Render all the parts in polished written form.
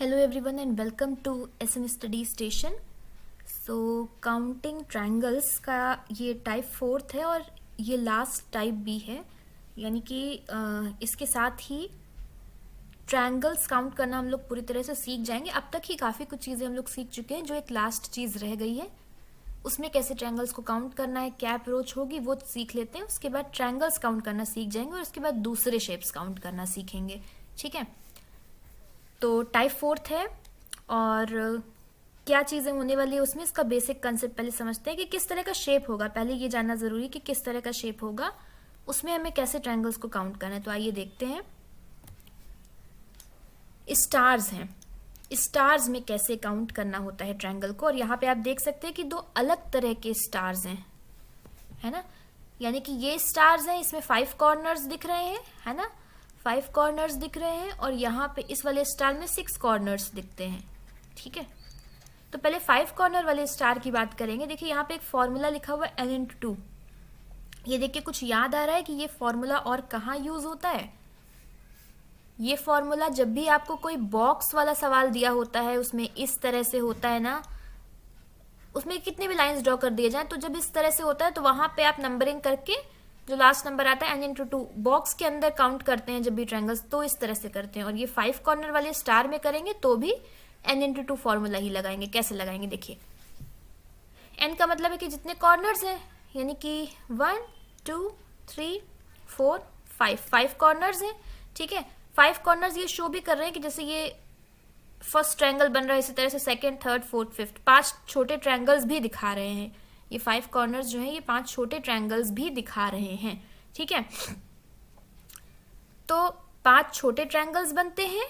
Hello everyone and welcome to SN study station. So counting triangles का ये type 4 है और ये लास्ट टाइप भी है, यानी कि इसके साथ ही ट्रायंगल्स काउंट करना हम लोग पूरी तरह से सीख जाएंगे। अब तक ही काफ़ी कुछ चीज़ें हम लोग सीख चुके हैं, जो एक लास्ट चीज़ रह गई है उसमें कैसे ट्रायंगल्स को काउंट करना है, क्या अप्रोच होगी वो सीख लेते हैं। उसके बाद ट्रायंगल्स काउंट करना सीख जाएंगे और उसके बाद दूसरे शेप्स काउंट करना सीखेंगे। ठीक है, तो टाइप 4 है और क्या चीज़ें होने वाली है उसमें, इसका बेसिक कंसेप्ट पहले समझते हैं कि किस तरह का शेप होगा। पहले ये जानना ज़रूरी है कि किस तरह का शेप होगा, उसमें हमें कैसे ट्रायंगल्स को काउंट करना है। तो आइए देखते हैं। स्टार्स हैं, स्टार्स में कैसे काउंट करना होता है ट्रायंगल को। और यहाँ पे आप देख सकते हैं कि दो अलग तरह के स्टार्स हैं, है ना। यानी कि ये स्टार्स हैं, इसमें 5 कॉर्नर्स दिख रहे हैं, है ना, 5 कॉर्नर्स दिख रहे हैं। और यहाँ पे इस वाले स्टार में 6 कॉर्नर्स दिखते हैं। ठीक है, तो पहले 5 कॉर्नर वाले स्टार की बात करेंगे। देखिए यहाँ पे एक फॉर्मूला लिखा हुआ है n×2। ये देखिए कुछ याद आ रहा है कि ये फॉर्मूला और कहाँ यूज होता है। ये फॉर्मूला जब भी आपको कोई बॉक्स वाला सवाल दिया होता है, उसमें इस तरह से होता है ना, उसमें कितने भी लाइंस ड्रॉ कर दिए जाए, तो जब इस तरह से होता है तो वहां पे आप नंबरिंग करके जो लास्ट नंबर आता है n×2 बॉक्स के अंदर काउंट करते हैं। जब भी ट्रायंगल्स तो इस तरह से करते हैं। और ये 5 कॉर्नर वाले स्टार में करेंगे तो भी n×2 फॉर्मूला ही लगाएंगे। कैसे लगाएंगे देखिए, n का मतलब है कि जितने कॉर्नर्स हैं, यानी कि 1 2 3 4 5 कॉर्नर्स हैं। ठीक है, 5 कॉर्नर्स ये शो भी कर रहे हैं कि जैसे ये फर्स्ट ट्रायंगल बन रहा है, इसी तरह से सेकंड, थर्ड, फोर्थ, फिफ्थ 5 छोटे ट्रायंगल्स भी दिखा रहे हैं। ये 5 कॉर्नर्स जो हैं ये 5 छोटे ट्रायंगल्स भी दिखा रहे हैं। ठीक है, तो 5 छोटे ट्रायंगल्स बनते हैं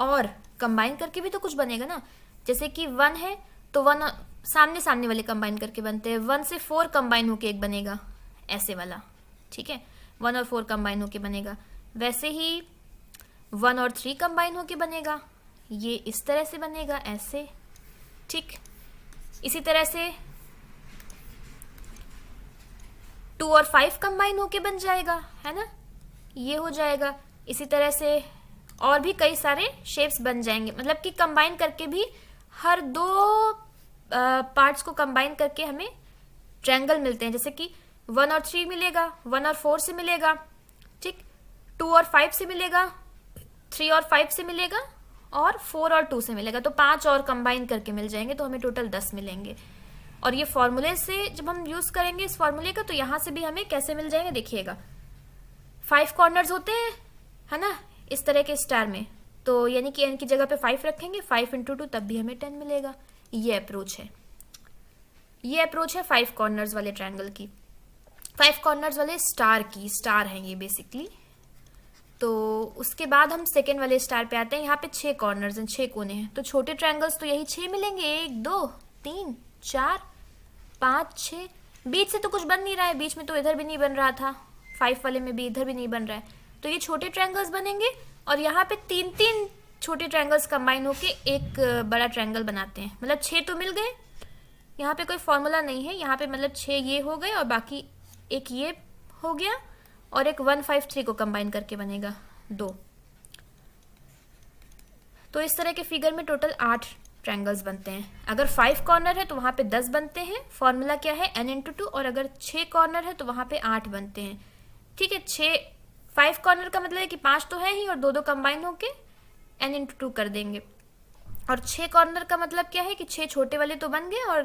और कंबाइन करके भी तो कुछ बनेगा ना। जैसे कि 1 है तो 1 सामने सामने वाले कंबाइन करके बनते हैं। 1 से 4 कंबाइन होके एक बनेगा, ऐसे वाला। ठीक है, 1 और 4 कंबाइन होके बनेगा। वैसे ही 1 और 3 कंबाइन होके बनेगा, ये इस तरह से बनेगा, ऐसे। ठीक, इसी तरह से 2 और 5 कंबाइन होके बन जाएगा, है ना, ये हो जाएगा। इसी तरह से और भी कई सारे शेप्स बन जाएंगे, मतलब कि कंबाइन करके भी हर 2 पार्ट्स को कंबाइन करके हमें ट्रायंगल मिलते हैं। जैसे कि 1 और 3 मिलेगा, 1 और 4 से मिलेगा, ठीक, 2 और 5 से मिलेगा, 3 और 5 से मिलेगा और 4 और 2 से मिलेगा। तो 5 और कंबाइन करके मिल जाएंगे, तो हमें टोटल 10 मिलेंगे। और ये फॉर्मूले से जब हम यूज करेंगे इस फॉर्मूले का, तो यहां से भी हमें कैसे मिल जाएंगे देखिएगा। 5 कॉर्नर्स होते हैं, है ना, इस तरह के स्टार में, तो यानी कि n की जगह पे 5 रखेंगे, 5×2 तब भी हमें 10 मिलेगा। ये अप्रोच है, ये अप्रोच है 5 कॉर्नर्स वाले ट्रायंगल की, 5 कॉर्नर्स वाले स्टार की। स्टार है ये बेसिकली। तो उसके बाद हम सेकेंड वाले स्टार पे आते हैं। यहाँ पे 6 कॉर्नर्स हैं, 6 कोने हैं, तो छोटे ट्रायंगल्स तो यही 6 मिलेंगे। 1 2 3 4 5 6। बीच से तो कुछ बन नहीं रहा है, बीच में तो इधर भी नहीं बन रहा था, 5 वाले में भी इधर भी नहीं बन रहा है, तो ये छोटे ट्रायंगल्स बनेंगे। और यहाँ पे 3 छोटे ट्रायंगल्स कंबाइन होके एक बड़ा ट्रायंगल बनाते हैं। मतलब 6 तो मिल गए, यहाँ पे कोई फॉर्मूला नहीं है, यहाँ पे मतलब 6 ये हो गए और बाकी एक ये हो गया और एक 1 5 3 को कंबाइन करके बनेगा 2। तो इस तरह के फिगर में टोटल 8 ट्रायंगल्स बनते हैं। अगर 5 कॉर्नर है तो वहां पे 10 बनते हैं, फॉर्मूला क्या है n×2। और अगर 6 कॉर्नर है तो वहां पे 8 बनते हैं। ठीक है, 5 कॉर्नर का मतलब है कि 5 तो है ही और 2 कंबाइन होके n×2 कर देंगे। और 6 कॉर्नर का मतलब क्या है कि 6 छोटे वाले तो बन गए और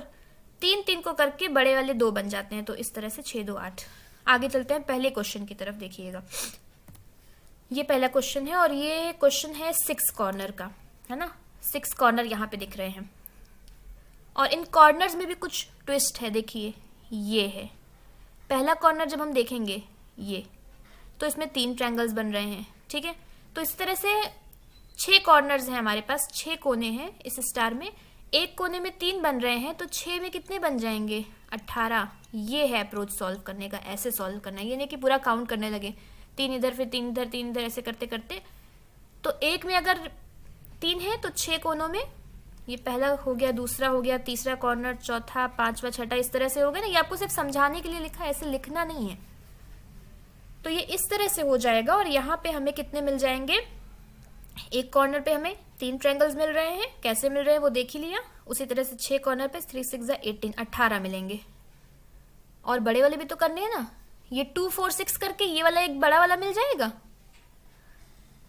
3 को करके बड़े वाले 2 बन जाते हैं। तो इस तरह से 6 2 8। आगे चलते हैं पहले क्वेश्चन की तरफ। देखिएगा, ये पहला क्वेश्चन है और ये क्वेश्चन है 6 कॉर्नर का, है ना। 6 कॉर्नर यहाँ पे दिख रहे हैं और इन कॉर्नर्स में भी कुछ ट्विस्ट है। देखिए, ये है पहला कॉर्नर। जब हम देखेंगे ये, तो इसमें 3 ट्रायंगल्स बन रहे हैं। ठीक है, तो इस तरह से 6 कॉर्नर्स हैं हमारे पास, 6 कोने हैं इस स्टार में। एक कोने में 3 बन रहे हैं, तो 6 में कितने बन जाएंगे, 18। ये है अप्रोच सॉल्व करने का, ऐसे सॉल्व करना है। ये नहीं कि पूरा काउंट करने लगे, 3 इधर फिर 3 इधर 3 इधर, ऐसे करते करते। तो एक में अगर 3 है तो 6 कोनों में ये पहला हो गया, दूसरा हो गया, तीसरा कॉर्नर, चौथा, 5वां, 6ठा, इस तरह से हो गया ना। ये आपको सिर्फ समझाने के लिए लिखा है, ऐसे लिखना नहीं है। तो ये इस तरह से हो जाएगा और यहाँ पे हमें कितने मिल जाएंगे, एक कॉर्नर पे हमें 3 ट्रायंगल्स मिल रहे हैं, कैसे मिल रहे हैं वो देख ही लिया। उसी तरह से 6 कॉर्नर पे 3 6 18 18 मिलेंगे। और बड़े वाले भी तो करने हैं ना, ये 2 4 6 करके ये वाला एक बड़ा वाला मिल जाएगा,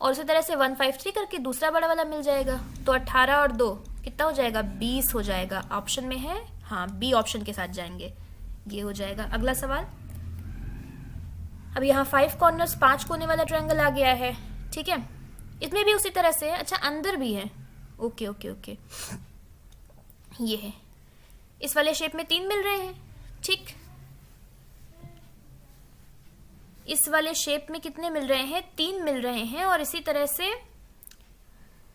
और उसी तरह से 1 5 3 करके दूसरा बड़ा वाला मिल जाएगा। तो 18 और 2 कितना हो जाएगा, 20 हो जाएगा। ऑप्शन में है, हाँ बी ऑप्शन के साथ जाएंगे, ये हो जाएगा। अगला सवाल, अब यहाँ 5 कॉर्नर्स 5 कोने वाला ट्रायंगल आ गया है, ठीक है। इसमें भी उसी तरह से है, अच्छा अंदर भी है, ओके ओके ओके, ये है। इस वाले शेप में 3 मिल रहे हैं, ठीक। इस वाले शेप में कितने मिल रहे हैं, 3 मिल रहे हैं। और इसी तरह से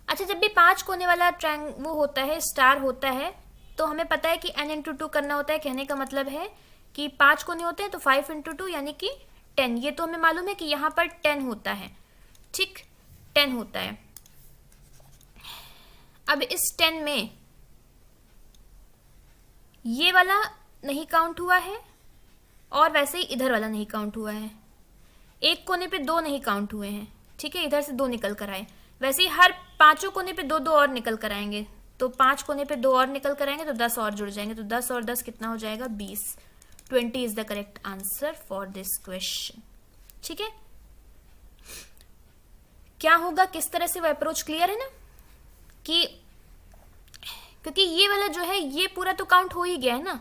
अच्छा, जब भी 5 कोने वाला वो होता है, स्टार होता है, तो हमें पता है कि n इंटू 2 करना होता है। कहने का मतलब है कि 5 कोने होते हैं तो 5 इंटू 2 यानी कि 10। ये तो हमें मालूम है कि यहाँ पर 10 होता है, ठीक, 10 होता है। अब इस 10 में ये वाला नहीं काउंट हुआ है, और वैसे ही इधर वाला नहीं काउंट हुआ है। एक कोने पे 2 नहीं काउंट हुए हैं, ठीक है, इधर से 2 निकल कर आए। वैसे ही हर 5 कोने पे 2 2 और निकल कर आएंगे, तो 5 कोने पे 2 और निकल कर आएंगे तो 10 और जुड़ जाएंगे। तो 10 और 10 कितना हो जाएगा, 20। 20 is the correct answer for this question, ठीक है। क्या होगा, किस तरह से वो अप्रोच, क्लियर है ना, कि क्योंकि ये वाला जो है ये पूरा तो काउंट हो ही गया है ना,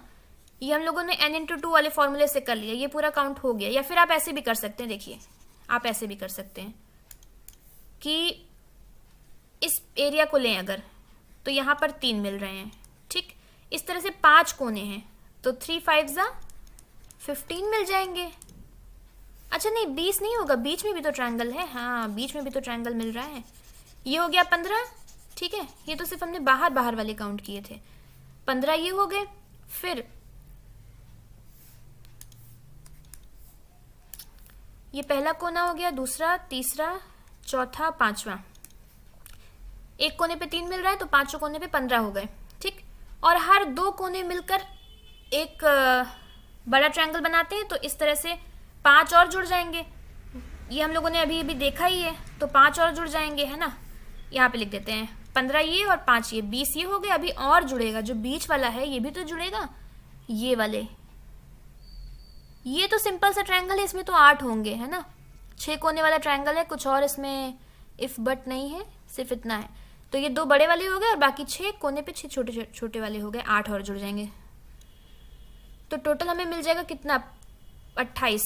ये हम लोगों ने n इंटू 2 वाले फॉर्मूले से कर लिया, ये पूरा काउंट हो गया। या फिर आप ऐसे भी कर सकते हैं, देखिए आप ऐसे भी कर सकते हैं कि इस एरिया को लें अगर, तो यहाँ पर 3 मिल रहे हैं, ठीक। इस तरह से 5 कोने हैं, तो 3 5 15 मिल जाएंगे। अच्छा नहीं, 20 नहीं होगा, बीच में भी तो ट्रायंगल है, हाँ बीच में भी तो ट्रायंगल मिल रहा है। ये हो गया 15, ठीक है। ये तो सिर्फ हमने बाहर बाहर वाले काउंट किए थे। 15 ये हो गए, फिर ये पहला कोना हो गया, दूसरा, तीसरा, चौथा, पांचवा। एक कोने पे 3 मिल रहा है तो 5 कोने पे 15 हो गए, ठीक। और हर 2 कोने मिलकर एक बड़ा ट्रायंगल बनाते हैं, तो इस तरह से 5 और जुड़ जाएंगे। ये हम लोगों ने अभी अभी देखा ही है, तो 5 और जुड़ जाएंगे, है ना। यहाँ पे लिख देते हैं 15 ये और 5 ये, 20 ये हो गए। अभी और जुड़ेगा, जो बीच वाला है ये भी तो जुड़ेगा, ये वाले। ये तो सिंपल सा ट्रायंगल है, इसमें तो 8 होंगे, है ना। 6 कोने वाला ट्रायंगल है, कुछ और इसमें इफ बट नहीं है, सिर्फ इतना है। तो ये 2 बड़े वाले हो गए और बाकी 6 कोने पे 6 छोटे छोटे वाले हो गए, 8 और जुड़ जाएंगे। तो टोटल हमें मिल जाएगा कितना, 28।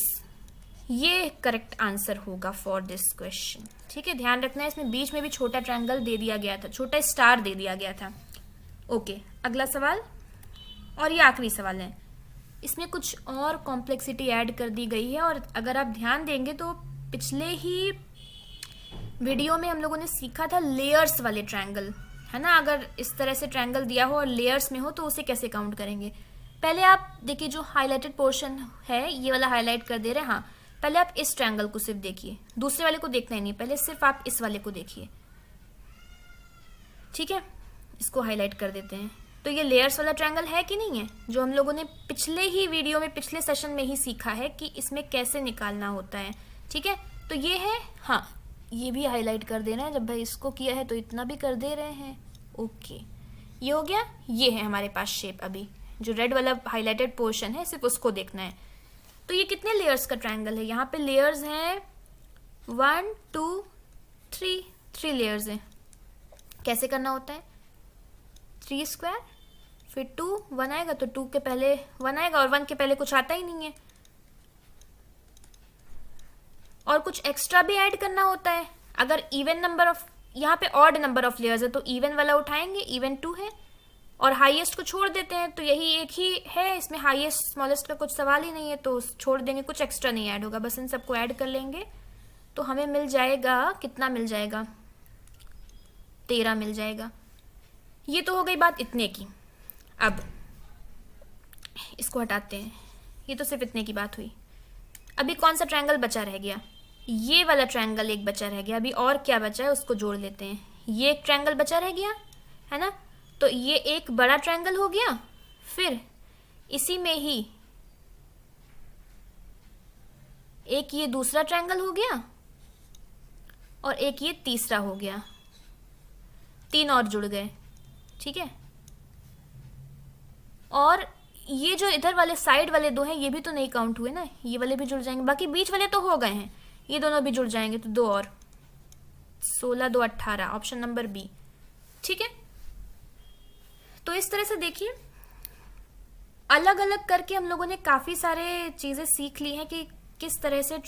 ये करेक्ट आंसर होगा फॉर दिस क्वेश्चन, ठीक है। ध्यान रखना है, इसमें बीच में भी छोटा ट्रायंगल दे दिया गया था, छोटा स्टार दे दिया गया था। ओके, अगला सवाल, और ये आखिरी सवाल है। इसमें कुछ और कॉम्प्लेक्सिटी ऐड कर दी गई है, और अगर आप ध्यान देंगे तो पिछले ही वीडियो में हम लोगों ने सीखा था लेयर्स वाले ट्रायंगल, है ना। अगर इस तरह से ट्रायंगल दिया हो और लेयर्स में हो तो उसे कैसे काउंट करेंगे। पहले आप देखिए, जो हाईलाइटेड पोर्शन है ये वाला हाईलाइट कर दे रहे हैं, हाँ। पहले आप इस ट्रायंगल को सिर्फ देखिए, दूसरे वाले को देखना ही नहीं, पहले सिर्फ आप इस वाले को देखिए, ठीक है। इसको हाईलाइट कर देते हैं। तो ये लेयर्स वाला ट्रायंगल है कि नहीं है, जो हम लोगों ने पिछले ही वीडियो में, पिछले सेशन में ही सीखा है कि इसमें कैसे निकालना होता है, ठीक है। तो ये है, हाँ ये भी हाईलाइट कर देना है। जब भाई इसको किया है तो इतना भी कर दे रहे हैं, ओके। ये हो गया, ये है हमारे पास शेप। अभी जो रेड वाला हाईलाइटेड पोर्शन है सिर्फ उसको देखना है। तो ये कितने लेयर्स का ट्रायंगल है, यहाँ पे लेयर्स हैं 1 2 3 लेयर्स हैं। कैसे करना होता है, 3 स्क्वायर, फिर 2, 1 आएगा तो 2 के पहले 1 आएगा, और 1 के पहले कुछ आता ही नहीं है। और कुछ एक्स्ट्रा भी ऐड करना होता है। अगर इवन नंबर ऑफ, यहाँ पे ऑड नंबर ऑफ लेयर्स है तो इवन वाला उठाएंगे, इवन 2 है, और हाईएस्ट को छोड़ देते हैं, तो यही एक ही है। इसमें हाईएस्ट स्मॉलेस्ट का कुछ सवाल ही नहीं है, तो छोड़ देंगे, कुछ एक्स्ट्रा नहीं ऐड होगा, बस इन सबको ऐड कर लेंगे। तो हमें मिल जाएगा, कितना मिल जाएगा, 13 मिल जाएगा। ये तो हो गई बात इतने की। अब इसको हटाते हैं, ये तो सिर्फ इतने की बात हुई। अभी कौन सा ट्रायंगल बचा रह गया, ये वाला ट्रायंगल एक बचा रह गया। अभी और क्या बचा है उसको जोड़ लेते हैं। ये एक ट्रायंगल बचा रह गया, है ना। तो ये एक बड़ा ट्रायंगल हो गया, फिर इसी में ही एक ये दूसरा ट्रायंगल हो गया, और एक ये तीसरा हो गया। 3 और जुड़ गए, ठीक है। और ये जो इधर वाले साइड वाले 2 हैं ये भी तो नहीं काउंट हुए ना, ये वाले भी जुड़ जाएंगे, बाकी बीच वाले तो हो गए हैं, ये दोनों भी जुड़ जाएंगे तो 2 और, 16 2 18, ऑप्शन नंबर बी, ठीक है। तो इस तरह से देखिए अलग अलग करके हम लोगों ने काफी सारे चीजें सीख ली हैं कि किस तरह से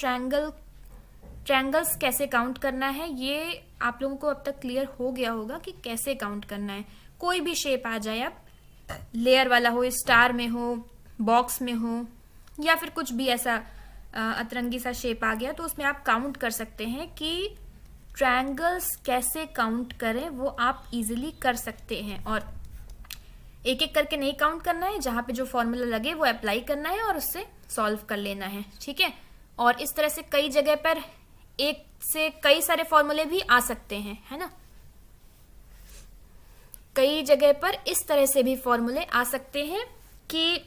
ट्रायंगल्स कैसे काउंट करना है। ये आप लोगों को अब तक क्लियर हो गया होगा कि कैसे काउंट करना है। कोई भी शेप आ जाए, आप लेयर वाला हो, स्टार में हो, बॉक्स में हो, या फिर कुछ भी ऐसा अतरंगी सा शेप आ गया तो उसमें आप काउंट कर सकते हैं कि ट्रायंगल्स कैसे काउंट करें, वो आप इजीली कर सकते हैं। और एक एक करके नहीं काउंट करना है, जहां पे जो फॉर्मूला लगे वो अप्लाई करना है और उससे सॉल्व कर लेना है, ठीक है। और इस तरह से कई जगह पर एक से कई सारे फॉर्मूले भी आ सकते हैं, है ना। कई जगह पर इस तरह से भी फॉर्मूले आ सकते हैं कि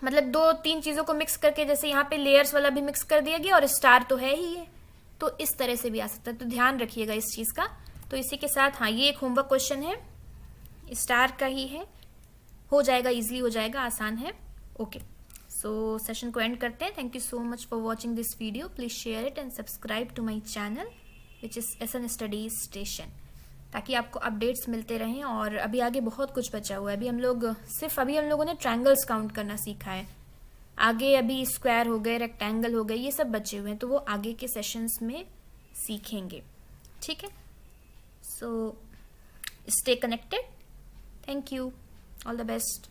मतलब 2-3 चीजों को मिक्स करके, जैसे यहाँ पे लेयर्स वाला भी मिक्स कर दिया गया और स्टार तो है ही है, तो इस तरह से भी आ सकता है। तो ध्यान रखिएगा इस चीज का। तो इसी के साथ हाँ, ये एक होमवर्क क्वेश्चन है, स्टार का ही है, हो जाएगा, इजीली हो जाएगा, आसान है। ओके, सो सेशन को एंड करते हैं। Thank you so much for watching this video. Please share it and subscribe to my channel which is SN studies station, ताकि आपको अपडेट्स मिलते रहें। और अभी आगे बहुत कुछ बचा हुआ है। अभी हम लोगों ने ट्रायंगल्स काउंट करना सीखा है, आगे अभी स्क्वायर हो गए, रेक्टेंगल हो गए, ये सब बचे हुए हैं, तो वो आगे के सेशंस में सीखेंगे, ठीक है। So stay connected. Thank you, all the best.